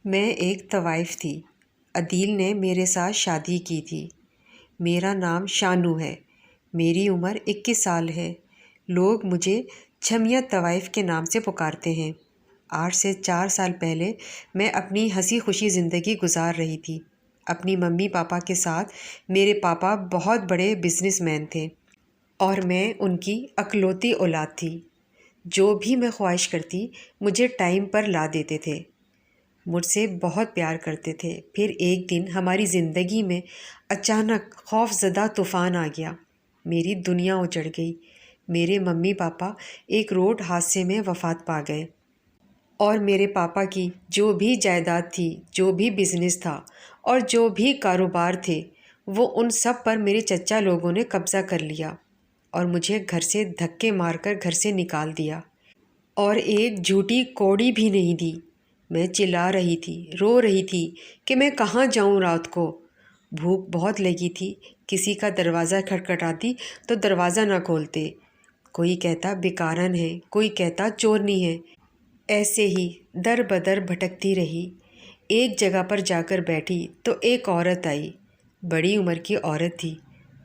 میں ایک طوائف تھی۔ عدیل نے میرے ساتھ شادی کی تھی۔ میرا نام شانو ہے۔ میری عمر 21 سال ہے۔ لوگ مجھے چھمیا طوائف کے نام سے پکارتے ہیں۔ 8 سے 4 سال پہلے میں اپنی ہنسی خوشی زندگی گزار رہی تھی اپنی ممی پاپا کے ساتھ۔ میرے پاپا بہت بڑے بزنس مین تھے اور میں ان کی اکلوتی اولاد تھی۔ جو بھی میں خواہش کرتی مجھے ٹائم پر لا دیتے تھے، مجھ سے بہت پیار کرتے تھے۔ پھر ایک دن ہماری زندگی میں اچانک خوف زدہ طوفان آ گیا۔ میری دنیا اجڑ گئی۔ میرے ممی پاپا ایک روڈ حادثے میں وفات پا گئے اور میرے پاپا کی جو بھی جائیداد تھی، جو بھی بزنس تھا اور جو بھی کاروبار تھے، وہ ان سب پر میرے چچا لوگوں نے قبضہ کر لیا اور مجھے گھر سے دھکے مار کر گھر سے نکال دیا اور ایک جھوٹی کوڑی بھی نہیں دی۔ میں چلا رہی تھی، رو رہی تھی کہ میں کہاں جاؤں رات کو۔ بھوک بہت لگی تھی۔ کسی کا دروازہ کھٹکھٹاتی تو دروازہ نہ کھولتے۔ کوئی کہتا بیکارن ہے، کوئی کہتا چورنی ہے۔ ایسے ہی در بدر بھٹکتی رہی۔ ایک جگہ پر جا کر بیٹھی تو ایک عورت آئی، بڑی عمر کی عورت تھی۔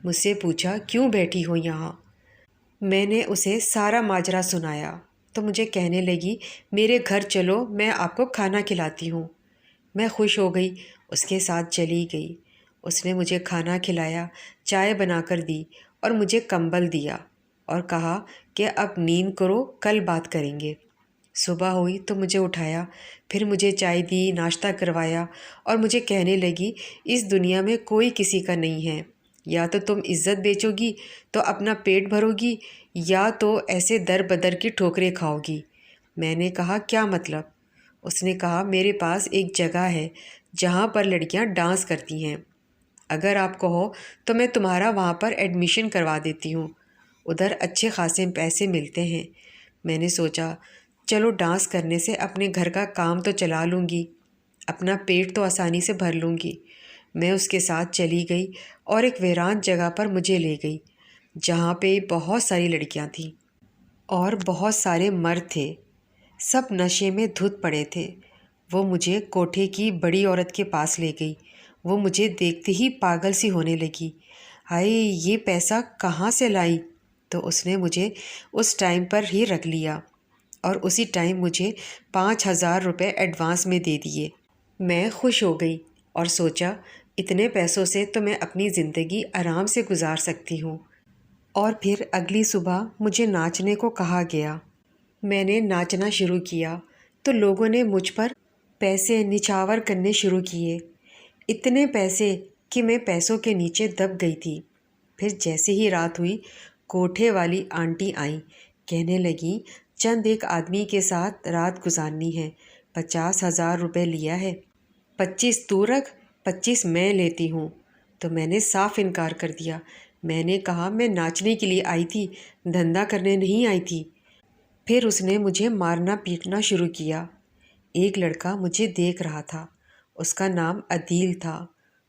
مجھ سے پوچھا کیوں بیٹھی ہو یہاں؟ میں نے اسے سارا ماجرا سنایا تو مجھے کہنے لگی میرے گھر چلو، میں آپ کو کھانا کھلاتی ہوں۔ میں خوش ہو گئی، اس کے ساتھ چلی گئی۔ اس نے مجھے کھانا کھلایا، چائے بنا کر دی اور مجھے کمبل دیا اور کہا کہ اب نیند کرو، کل بات کریں گے۔ صبح ہوئی تو مجھے اٹھایا، پھر مجھے چائے دی، ناشتہ کروایا اور مجھے کہنے لگی اس دنیا میں کوئی کسی کا نہیں ہے، یا تو تم عزت بیچو گی تو اپنا پیٹ بھرو گی، یا تو ایسے در بدر کی ٹھوکریں کھاؤ گی۔ میں نے کہا کیا مطلب؟ اس نے کہا میرے پاس ایک جگہ ہے جہاں پر لڑکیاں ڈانس کرتی ہیں، اگر آپ کہو تو میں تمہارا وہاں پر ایڈمیشن کروا دیتی ہوں، ادھر اچھے خاصے پیسے ملتے ہیں۔ میں نے سوچا چلو ڈانس کرنے سے اپنے گھر کا کام تو چلا لوں گی، اپنا پیٹ تو آسانی سے بھر لوں گی۔ میں اس کے ساتھ چلی گئی اور ایک ویران جگہ پر مجھے لے گئی جہاں پہ بہت ساری لڑکیاں تھیں اور بہت سارے مرد تھے، سب نشے میں دھت پڑے تھے۔ وہ مجھے کوٹھے کی بڑی عورت کے پاس لے گئی۔ وہ مجھے دیکھتے ہی پاگل سی ہونے لگی، ہائے یہ پیسہ کہاں سے لائی؟ تو اس نے مجھے اس ٹائم پر ہی رکھ لیا اور اسی ٹائم مجھے 5,000 روپے ایڈوانس میں دے دیے۔ میں خوش ہو گئی اور سوچا اتنے پیسوں سے تو میں اپنی زندگی آرام سے گزار سکتی ہوں۔ اور پھر اگلی صبح مجھے ناچنے کو کہا گیا۔ میں نے ناچنا شروع کیا تو لوگوں نے مجھ پر پیسے نچھاور کرنے شروع کیے، اتنے پیسے کہ میں پیسوں کے نیچے دب گئی تھی۔ پھر جیسے ہی رات ہوئی، کوٹھے والی آنٹی آئیں، کہنے لگیں چند ایک آدمی کے ساتھ رات گزارنی ہے، 50,000 روپے لیا ہے، 25 تو رکھ، 25 میں لیتی ہوں۔ تو میں نے صاف انکار کر دیا۔ میں نے کہا میں ناچنے کے لیے آئی تھی، دھندا کرنے نہیں آئی تھی۔ پھر اس نے مجھے مارنا پیٹنا شروع کیا۔ ایک لڑکا مجھے دیکھ رہا تھا، اس کا نام عدیل تھا۔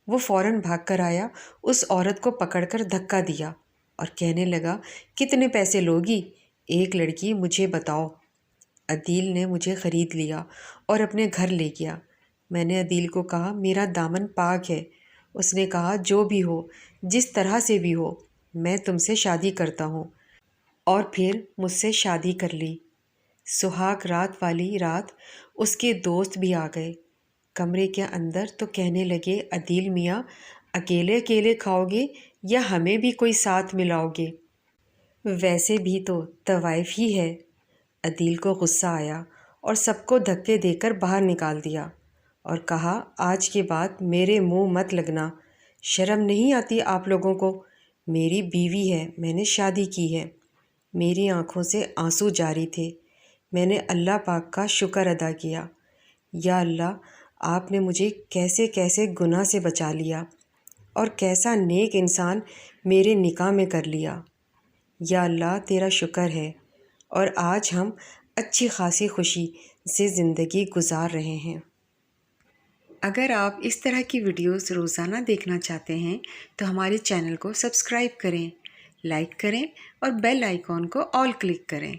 وہ فوراً بھاگ کر آیا، اس عورت کو پکڑ کر دھکا دیا اور کہنے لگا کتنے پیسے لوگی؟ ایک لڑکی مجھے بتاؤ۔ عدیل نے مجھے خرید لیا اور اپنے گھر لے گیا۔ میں نے عدیل کو کہا میرا دامن پاک ہے۔ اس نے کہا جو بھی ہو، جس طرح سے بھی ہو، میں تم سے شادی کرتا ہوں، اور پھر مجھ سے شادی کر لی۔ سہاگ رات والی رات اس کے دوست بھی آ گئے کمرے کے اندر تو کہنے لگے عدیل میاں اکیلے اکیلے کھاؤ گے یا ہمیں بھی کوئی ساتھ ملاؤ گے؟ ویسے بھی تو طوائف ہی ہے۔ عدیل کو غصہ آیا اور سب کو دھکے دے کر باہر نکال دیا اور کہا آج کے بعد میرے منہ مت لگنا، شرم نہیں آتی آپ لوگوں کو؟ میری بیوی ہے، میں نے شادی کی ہے۔ میری آنکھوں سے آنسو جاری تھے۔ میں نے اللہ پاک کا شکر ادا کیا، یا اللہ آپ نے مجھے کیسے کیسے گناہ سے بچا لیا اور کیسا نیک انسان میرے نکاح میں کر لیا۔ یا اللہ تیرا شکر ہے، اور آج ہم اچھی خاصی خوشی سے زندگی گزار رہے ہیں۔ اگر آپ اس طرح کی ویڈیوز روزانہ دیکھنا چاہتے ہیں تو ہمارے چینل کو سبسکرائب کریں، لائک کریں اور بیل آئیکن کو آل کلک کریں۔